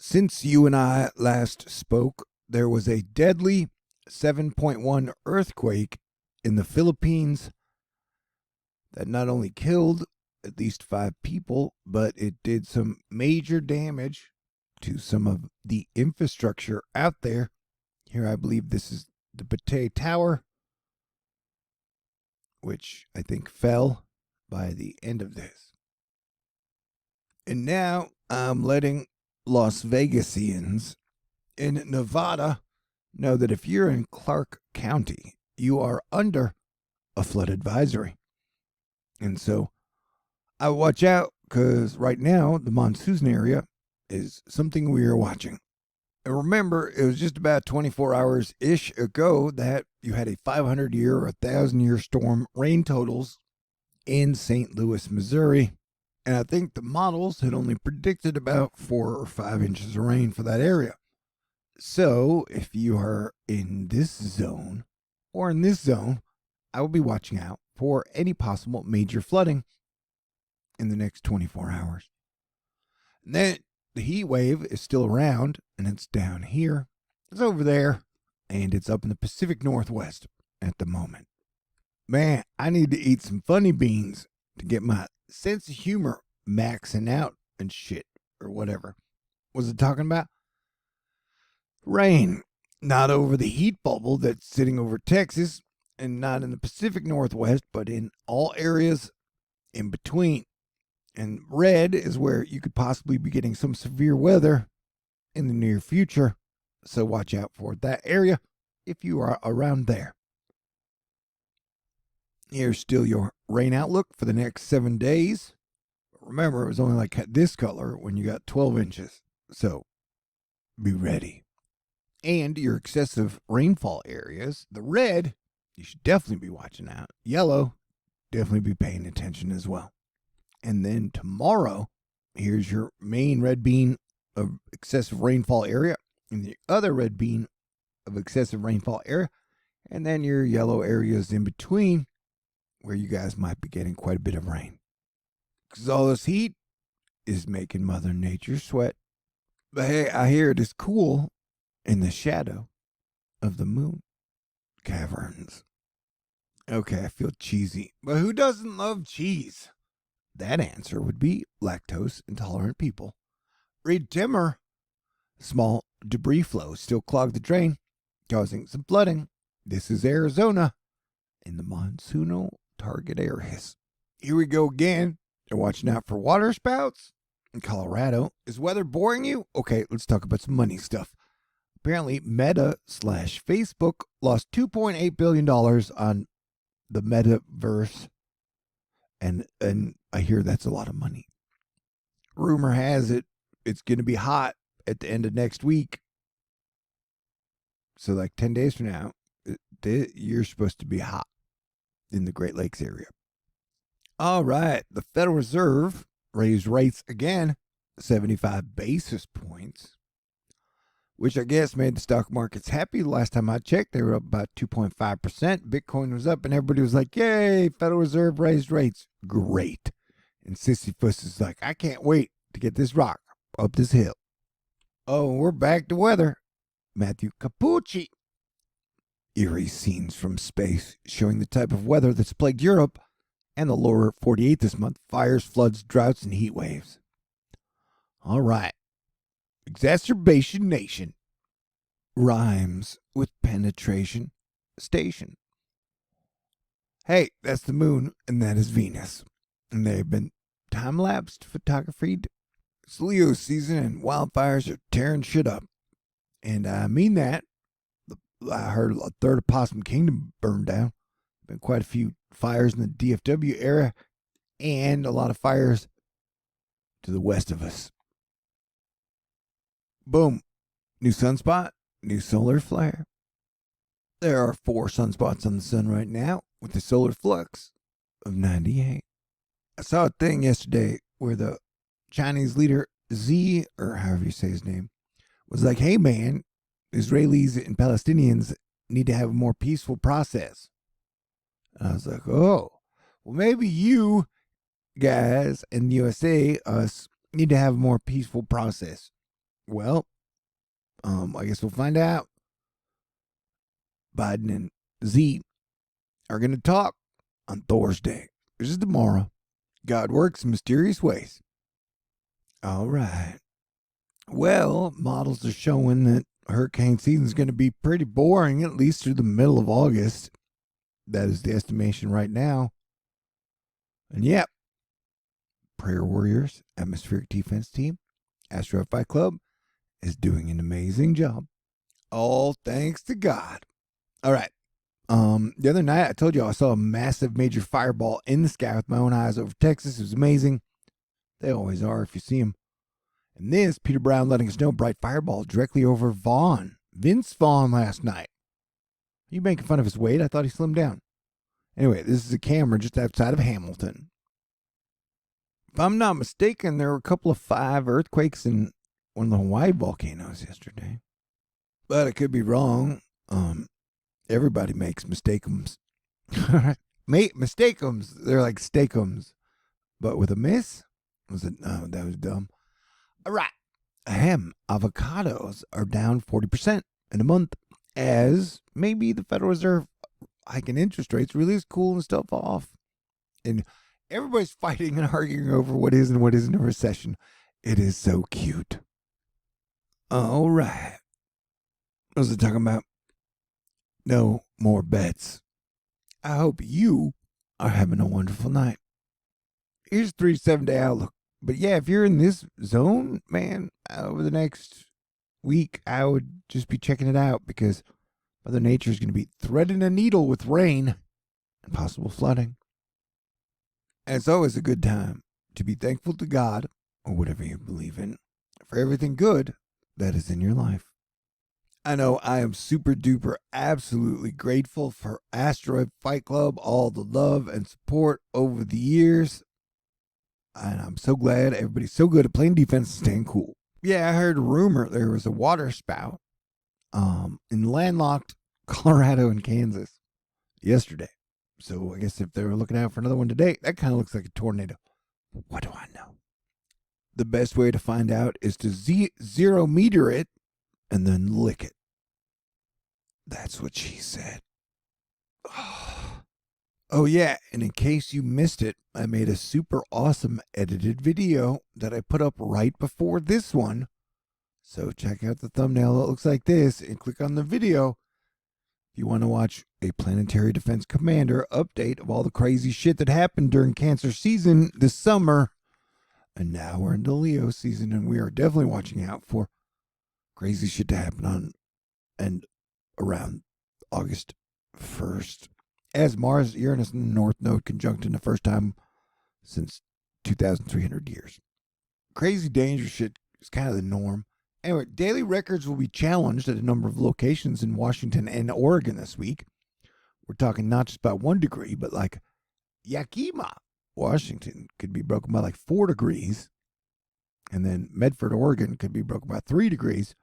Since you and I last spoke, there was a deadly 7.1 earthquake in the Philippines that not only killed at least 5 people, but it did some major damage to some of the infrastructure out there. Here, I believe this is the Batey Tower, which I think fell by the end of this. And now I'm letting Las Vegasians in Nevada know that if you're in Clark County, you are under a flood advisory. And so I watch out because right now the monsoon area is something we are watching. And remember, it was just about 24 hours-ish ago that you had a 500-year or 1,000-year storm rain totals in St. Louis, Missouri. And I think the models had only predicted about 4 or 5 inches of rain for that area. So if you are in this zone or in this zone, I will be watching out for any possible major flooding in the next 24 hours. And then the heat wave is still around, and it's down here. It's over there, and it's up in the Pacific Northwest at the moment. Man, I need to eat some funny beans to get my sense of humor maxing out and shit, or whatever. Was it talking about? Rain. Not over the heat bubble that's sitting over Texas, and not in the Pacific Northwest, but in all areas in between. And red is where you could possibly be getting some severe weather in the near future. So watch out for that area if you are around there. Here's still your rain outlook for the next 7 days. Remember, it was only like this color when you got 12 inches. So be ready. And your excessive rainfall areas, the red, you should definitely be watching out. Yellow, definitely be paying attention as well. And then tomorrow, here's your main red bean of excessive rainfall area, and the other red bean of excessive rainfall area, and then your yellow areas in between where you guys might be getting quite a bit of rain. Because all this heat is making Mother Nature sweat. But hey, I hear it is cool in the shadow of the moon caverns. Okay, I feel cheesy, but who doesn't love cheese? That answer would be lactose intolerant people. Read Timmer. Small debris flows still clog the drain, causing some flooding. This is Arizona in the monsoonal target areas. Here we go again. They're watching out for water spouts in Colorado. Is weather boring you? Okay, let's talk about some money stuff. Apparently, Meta/Facebook lost $2.8 billion on the Metaverse. And I hear that's a lot of money. Rumor has it it's going to be hot at the end of next week. So like 10 days from now, you're supposed to be hot in the Great Lakes area. All right. The Federal Reserve raised rates again, 75 basis points, which I guess made the stock markets happy. Last time I checked, they were up about 2.5%. Bitcoin was up, and everybody was like, yay, Federal Reserve raised rates. Great. And Sisyphus is like, I can't wait to get this rock up this hill. Oh, we're back to weather. Matthew Capucci. Eerie scenes from space showing the type of weather that's plagued Europe and the lower 48 this month. Fires, floods, droughts, and heat waves. All right. Exacerbation Nation rhymes with penetration station. Hey, that's the moon, and that is Venus. And they've been time-lapsed photographied. It's Leo season, and wildfires are tearing shit up. And I mean that. I heard a third of Possum Kingdom burned down. Been quite a few fires in the DFW area, and a lot of fires to the west of us. Boom. New sunspot, new solar flare. There are 4 sunspots on the sun right now with a solar flux of 98. I saw a thing yesterday where the Chinese leader Z, or however you say his name, was like, hey man, Israelis and Palestinians need to have a more peaceful process. And I was like, oh, well maybe you guys in the USA, us, need to have a more peaceful process. Well, I guess we'll find out. Biden and Z are going to talk on Thursday, which is tomorrow. God works in mysterious ways. All right. Well, models are showing that hurricane season is going to be pretty boring, at least through the middle of August. That is the estimation right now. And yep, Prayer Warriors Atmospheric Defense Team, Astro Fight Club, is doing an amazing job. All thanks to God. All right. The other night I told you I saw a massive major fireball in the sky with my own eyes over Texas. It was amazing. They always are if you see them. And this, Peter Brown letting us know, bright fireball directly over Vince Vaughn last night. Are you making fun of his weight? I thought he slimmed down. Anyway, this is a camera just outside of Hamilton. If I'm not mistaken, there were a couple of 5 earthquakes in one of the Hawaii volcanoes yesterday. But I could be wrong. Everybody makes mistakums. Mistakums. They're like steakums. But with a miss? Was it? No, that was dumb. All right. Avocados are down 40% in a month as maybe the Federal Reserve hiking interest rates really is cooling stuff off. And everybody's fighting and arguing over what is and what isn't a recession. It is so cute. All right. What was it talking about? No more bets. I hope you are having a wonderful night. Here's 3 7-day outlook. But yeah, if you're in this zone, man, over the next week, I would just be checking it out because Mother Nature is going to be threading a needle with rain and possible flooding. And it's always a good time to be thankful to God, or whatever you believe in, for everything good that is in your life. I know I am super duper absolutely grateful for Asteroid Fight Club, all the love and support over the years. And I'm so glad everybody's so good at playing defense and staying cool. Yeah, I heard a rumor there was a water spout in landlocked Colorado and Kansas yesterday. So I guess if they were looking out for another one today, that kind of looks like a tornado. What do I know? The best way to find out is to 0 meter it and then lick it. That's what she said. Oh yeah, and in case you missed it, I made a super awesome edited video that I put up right before this one. So check out the thumbnail that looks like this and click on the video if you want to watch a Planetary Defense Commander update of all the crazy shit that happened during Cancer season this summer. And now we're into Leo season, and we are definitely watching out for crazy shit to happen on and around August 1st. As Mars, Uranus, and North Node conjunct in the first time since 2,300 years. Crazy dangerous shit is kind of the norm. Anyway, daily records will be challenged at a number of locations in Washington and Oregon this week. We're talking not just about 1 degree, but like Yakima, Washington could be broken by like 4 degrees. And then Medford, Oregon could be broken by 3 degrees.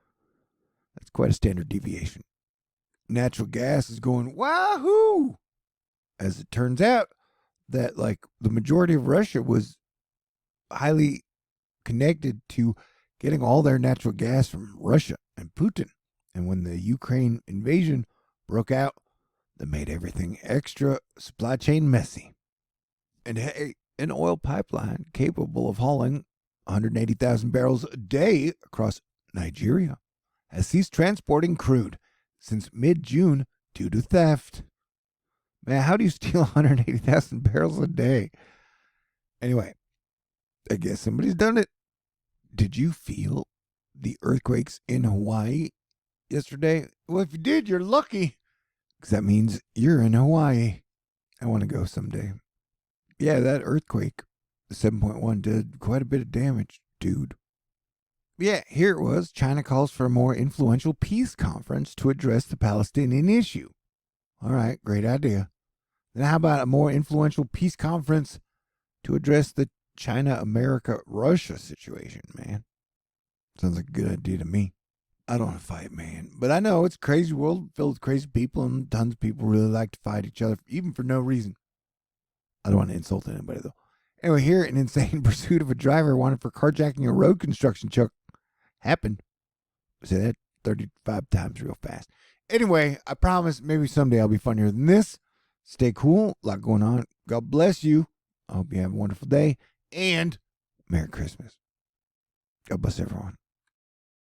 That's quite a standard deviation. Natural gas is going wahoo! As it turns out that like the majority of Russia was highly connected to getting all their natural gas from Russia and Putin. And when the Ukraine invasion broke out, that made everything extra supply chain messy. And hey, an oil pipeline capable of hauling 180,000 barrels a day across Nigeria has ceased transporting crude since mid-June due to theft. Man, how do you steal 180,000 barrels a day? Anyway, I guess somebody's done it. Did you feel the earthquakes in Hawaii yesterday? Well, if you did, you're lucky, because that means you're in Hawaii. I want to go someday. Yeah, that earthquake, the 7.1, did quite a bit of damage, dude. Yeah, here it was. China calls for a more influential peace conference to address the Palestinian issue. All right, great idea. Then how about a more influential peace conference to address the China-America-Russia situation, man? Sounds like a good idea to me. I don't want to fight, man. But I know it's a crazy world filled with crazy people, and tons of people really like to fight each other, even for no reason. I don't want to insult anybody, though. Anyway, here, an insane pursuit of a driver wanted for carjacking a road construction truck happened Say that 35 times real fast. Anyway, I promise maybe someday I'll be funnier than this. Stay cool. A lot going on. God bless you. I hope you have a wonderful day. And Merry Christmas. God bless everyone.